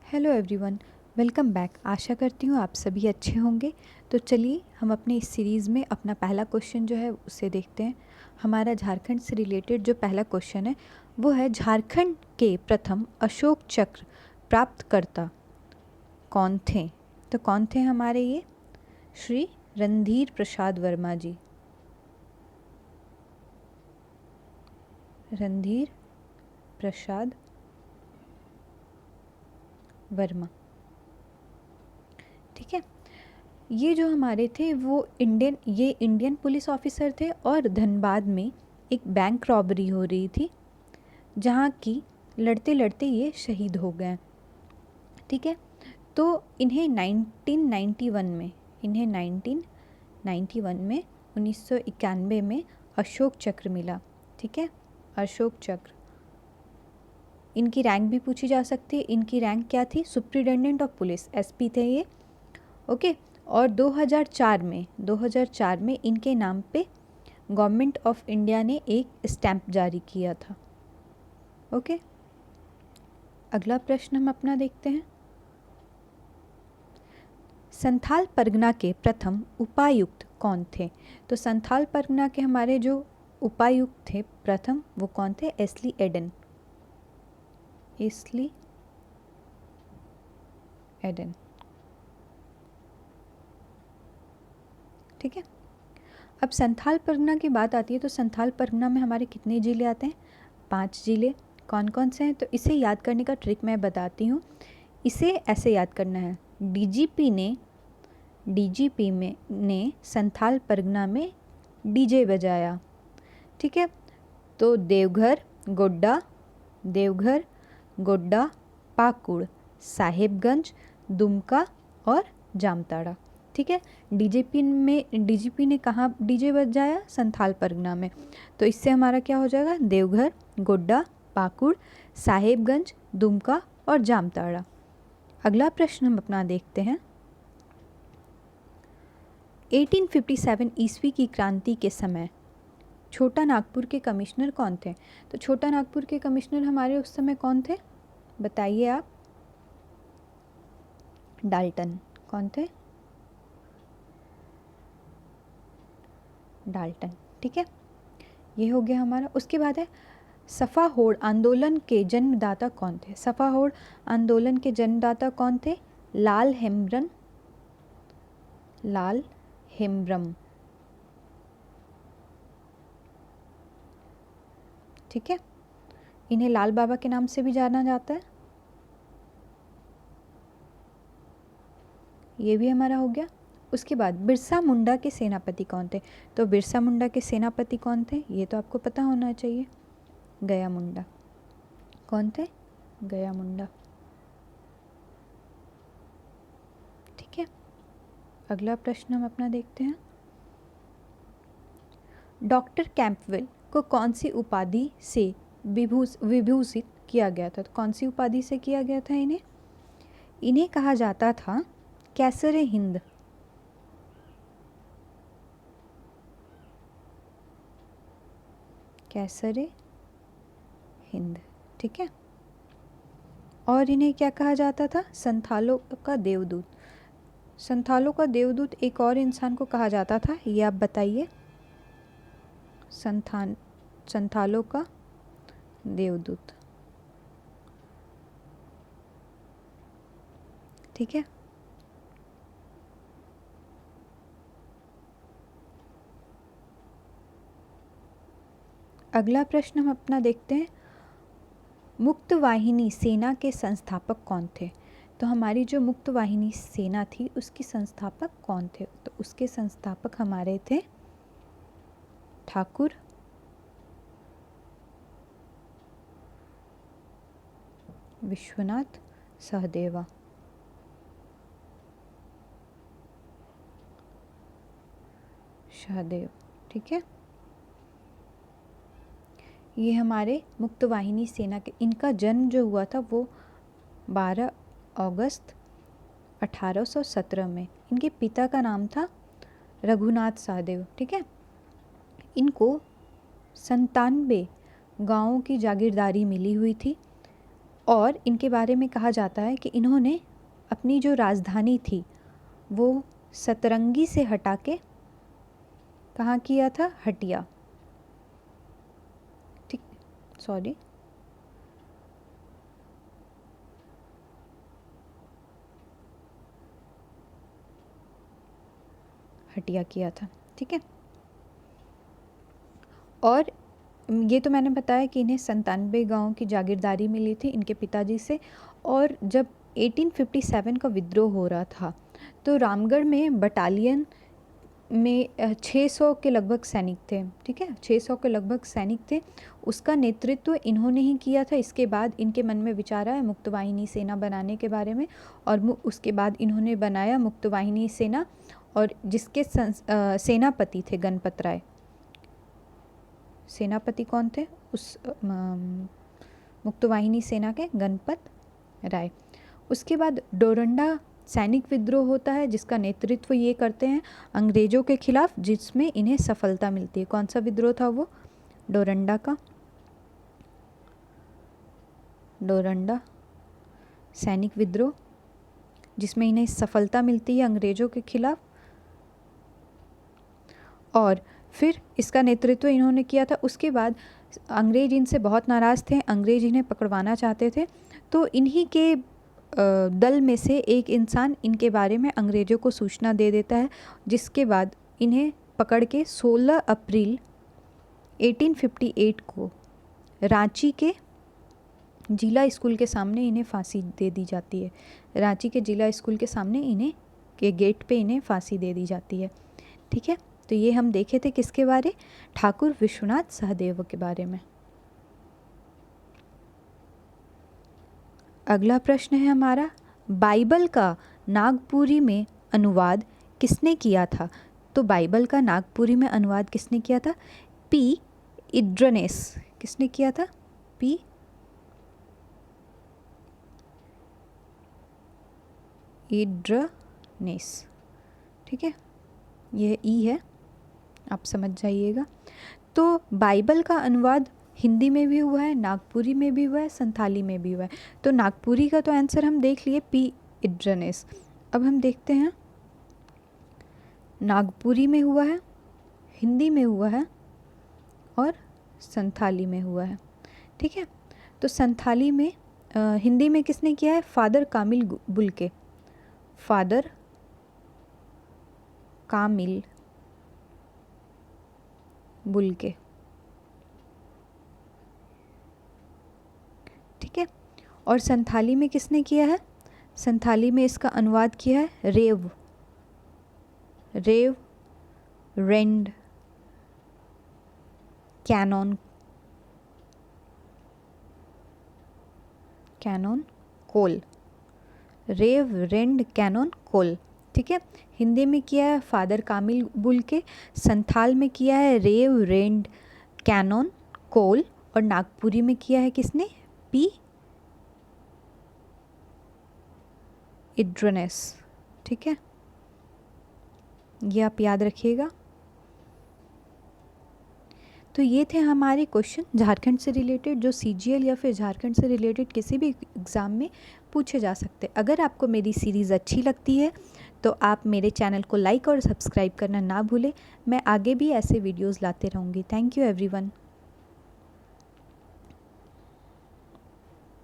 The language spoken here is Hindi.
Hello everyone, welcome back. आशा करती हूँ आप सभी अच्छे होंगे। तो चलिए हम अपने इस सीरीज़ में अपना पहला क्वेश्चन जो है उसे देखते हैं। हमारा झारखंड से रिलेटेड जो पहला क्वेश्चन है वो है, झारखंड के प्रथम अशोक चक्र प्राप्तकर्ता कौन थे? तो कौन थे हमारे ये? श्री रणधीर प्रसाद वर्मा जी। रणधीर प्रसाद वर्मा, ठीक है। ये जो हमारे थे वो इंडियन पुलिस ऑफिसर थे और धनबाद में एक बैंक रॉबरी हो रही थी, जहाँ की लड़ते लड़ते ये शहीद हो गए, ठीक है। तो इन्हें 1991 में 1991 में अशोक चक्र मिला, ठीक है। अशोक चक्र, इनकी रैंक भी पूछी जा सकती है। इनकी रैंक क्या थी? सुप्रिटेंडेंट ऑफ पुलिस, एसपी थे ये, ओके। और 2004 में इनके नाम पे गवर्नमेंट ऑफ इंडिया ने एक स्टैंप जारी किया था, ओके। अगला प्रश्न हम अपना देखते हैं। संथाल परगना के प्रथम उपायुक्त कौन थे? तो संथाल परगना के हमारे जो उपायुक्त थे प्रथम, वो कौन थे? एस्ली एडन। एस्ली एडन, ठीक है। अब संथाल परगना की बात आती है तो संथाल परगना में हमारे कितने ज़िले आते हैं? 5 ज़िले। कौन कौन से हैं? तो इसे याद करने का ट्रिक मैं बताती हूँ। इसे ऐसे याद करना है, डीजीपी ने संथाल परगना में डीजे बजाया, ठीक है। तो देवघर, गोड्डा, पाकुड़, साहेबगंज, दुमका और जामताड़ा, ठीक है। डीजीपी ने कहाँ डीजे बजाया? संथाल परगना में। तो इससे हमारा क्या हो जाएगा? देवघर, गोड्डा, पाकुड़, साहेबगंज, दुमका और जामताड़ा। अगला प्रश्न हम अपना देखते हैं। 1857 ईस्वी की क्रांति के समय छोटा नागपुर के कमिश्नर कौन थे? तो छोटा नागपुर के कमिश्नर हमारे उस समय कौन थे? बताइए आप। डाल्टन। कौन थे? डाल्टन, ठीक है। ये हो गया हमारा। उसके बाद है, सफा होड़ आंदोलन के जन्मदाता कौन थे? सफा होड़ आंदोलन के जन्मदाता कौन थे? लाल हेम्ब्रम, ठीक है। इन्हें लाल बाबा के नाम से भी जाना जाता है। ये भी हमारा हो गया। उसके बाद बिरसा मुंडा के सेनापति कौन थे? तो बिरसा मुंडा के सेनापति कौन थे? ये तो आपको पता होना चाहिए। गया मुंडा। कौन थे? गया मुंडा, ठीक है। अगला प्रश्न हम अपना देखते हैं। डॉक्टर कैंपवेल को कौन सी उपाधि से विभूषित किया गया था? तो कौन सी उपाधि से किया गया था इन्हें? इन्हें कहा जाता था कैसरे हिंद। कैसरे हिंद, ठीक है। और इन्हें क्या कहा जाता था? संथालों का देवदूत। संथालों का देवदूत एक और इंसान को कहा जाता था, ये आप बताइए। संथालों का देवदूत, ठीक है। अगला प्रश्न हम अपना देखते हैं। मुक्त वाहिनी सेना के संस्थापक कौन थे? तो हमारी जो मुक्त वाहिनी सेना थी उसकी संस्थापक कौन थे? तो उसके संस्थापक हमारे थे ठाकुर विश्वनाथ सहदेवा, सहदेव, ठीक है। ये हमारे मुक्त वाहिनी सेना के, इनका जन्म जो हुआ था वो 12 अगस्त 1817 में। इनके पिता का नाम था रघुनाथ सहदेव, ठीक है। इनको 97 गांवों की जागीरदारी मिली हुई थी और इनके बारे में कहा जाता है कि इन्होंने अपनी जो राजधानी थी वो सतरंगी से हटा के कहाँ किया था, हटिया, ठीक, सॉरी, हटिया किया था, ठीक है। और ये तो मैंने बताया कि इन्हें 97 गाँव की जागीरदारी मिली थी इनके पिताजी से। और जब 1857 का विद्रोह हो रहा था तो रामगढ़ में बटालियन में 600 के लगभग सैनिक थे, ठीक है, 600 के लगभग सैनिक थे। उसका नेतृत्व इन्होंने ही किया था। इसके बाद इनके मन में विचार आया मुक्तवाहिनी सेना बनाने के बारे में, और उसके बाद इन्होंने बनाया मुक्तवाहिनी सेना, और जिसके सेनापति थे गणपत राय। सेनापति कौन थे उस मुक्तवाहिनी सेना के? गणपत राय। उसके बाद डोरंडा सैनिक विद्रोह होता है जिसका नेतृत्व ये करते हैं अंग्रेजों के खिलाफ, जिसमें इन्हें सफलता मिलती है। कौन सा विद्रोह था वो? डोरंडा का, डोरंडा सैनिक विद्रोह, जिसमें इन्हें सफलता मिलती है अंग्रेजों के खिलाफ। और फिर इसका नेतृत्व इन्होंने किया था। उसके बाद अंग्रेज इनसे बहुत नाराज़ थे, अंग्रेज इन्हें पकड़वाना चाहते थे, तो इन्हीं के दल में से एक इंसान इनके बारे में अंग्रेज़ों को सूचना दे देता है, जिसके बाद इन्हें पकड़ के 16 अप्रैल 1858 को रांची के जिला स्कूल के सामने इन्हें फांसी दे दी जाती है। रांची के जिला स्कूल के सामने इन्हें के गेट पे इन्हें फांसी दे दी जाती है, ठीक है। तो ये हम देखे थे किसके बारे? ठाकुर विश्वनाथ सहदेव के बारे में। अगला प्रश्न है हमारा, बाइबल का नागपुरी में अनुवाद किसने किया था? तो बाइबल का नागपुरी में अनुवाद किसने किया था? पी इड्रनेस। किसने किया था? पी इड्रनेस, ठीक है, यह ई है, आप समझ जाइएगा। तो बाइबल का अनुवाद हिंदी में भी हुआ है, नागपुरी में भी हुआ है, संथाली में भी हुआ है। तो नागपुरी का तो आंसर हम देख लिए, पी इड्रनेस। अब हम देखते हैं नागपुरी में हुआ है, हिंदी में हुआ है और संथाली में हुआ है, ठीक है। तो संथाली में हिंदी में किसने किया है? फादर कामिल बुल्के, फादर कामिल बुल्के, ठीक है। और संथाली में किसने किया है? संथाली में इसका अनुवाद किया है रेव रेंड कैनन कोल, रेव रेंड कैनन कोल, ठीक है। हिंदी में किया है फादर कामिल बुल्के, संथाल में किया है रेव रेंड कैनन कोल, और नागपुरी में किया है किसने? पी इड्रनेस, ठीक है, ये आप याद रखिएगा। तो ये थे हमारे क्वेश्चन झारखंड से रिलेटेड, जो सीजीएल या फिर झारखंड से रिलेटेड किसी भी एग्ज़ाम में पूछे जा सकते। अगर आपको मेरी सीरीज़ अच्छी लगती है तो आप मेरे चैनल को लाइक और सब्सक्राइब करना ना भूलें। मैं आगे भी ऐसे वीडियोज़ लाते रहूँगी। Thank you everyone.